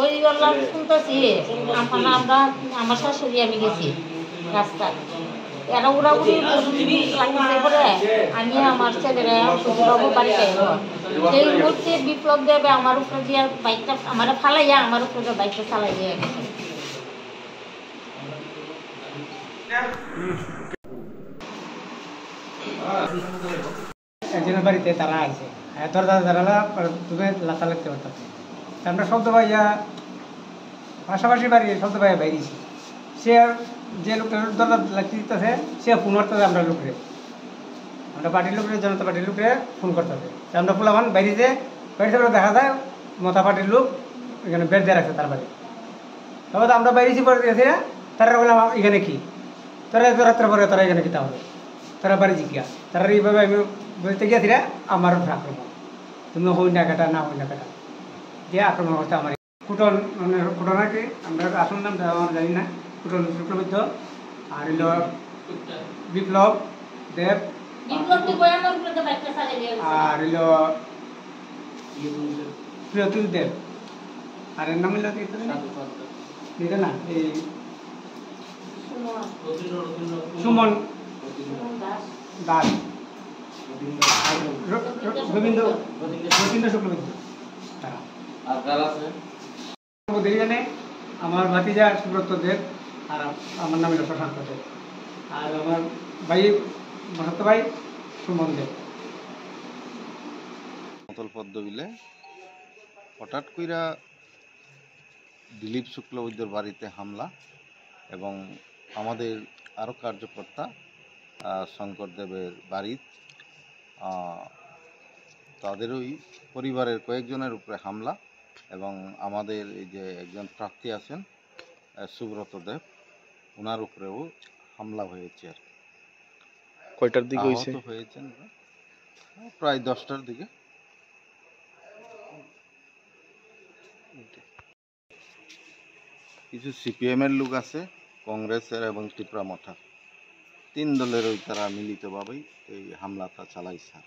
ওই শুনতেছি আমরা আমার শাশুড়ি আমি গেছি রাস্তায় এরা উড়াউড়ি লাগতেছে করে আমি আমার ছেলেরা বাবু বাড়িতে এলো সেই মুহূর্তে বিপ্লব দেবে আমার উপরে দিয়ে বাইকটা আমার ফালাইয়া আমার উপরে বাইকটা চালাই দিয়ে গেছে। একজনের বাড়িতে তারা আছে দরজা দাঁড়ালা তুমি লাতা লাগতে পারতাম আমরা শব্দ পাইয়া পাশাপাশি বাড়ি শব্দ পাইয়া বেরিয়েছি সে যে লোকটা দরজা লাগতে দিতেছে সে ফোন করতেছে আমরা লোকরে আমরা পার্টির লোকরে জনতা পার্টির লোকরে ফোন করতেছে আমরা পোলামান বাইরেতে দেখা যায় মতা পার্টির লোক এখানে বেড দিয়ে রাখছে তার বাড়ি তবে তো আমরা বাইরেছি পরে গেছি না তারা বললাম এখানে কি তারা রাত্রে পরে তারা এখানে কি তাহলে তারা বাড়ি জিজ্ঞা তারা এইভাবে আমি বলতে গিয়েছি না আমার আক্রমণ তুমি হই না কাটা না হই না কাটা দিয়ে আক্রমণ করতে আমার কুটন মানে কুটন আর কি আমরা আসল নাম আমার জানি না কুটন শুক্লবৈদ্য আর হইল বিপ্লব দেব আর হইল প্রিয়তুল দেব আর এর নাম হইল কি না এই সুমন দাস গোবিন্দ শুক্লবৈদ্য তারা আমার ভাতিজা সুব্রত দেব আর আমার নাম হল প্রশান্ত দেব আর আমার ভাই মহাত্ম ভাই সুমন দেব। পদ্মবিলে হঠাৎ কইরা দিলীপ শুক্লবৈদ্যর বাড়িতে হামলা এবং আমাদের আরও কার্যকর্তা শঙ্করদেবের বাড়ি তাদেরই পরিবারের কয়েকজনের উপরে হামলা এবং আমাদের এই যে একজন প্রার্থী আছেন সুব্রত দেব ওনার উপরেও হামলা হয়েছে আর কয়টার দিকে হয়েছেন প্রায় 10টার দিকে। কিছু সিপিএম এর লোক আছে কংগ্রেসের এবং টিপরা মঠা 3 দলের ওই তারা মিলিতভাবেই এই হামলাটা চালাইছে।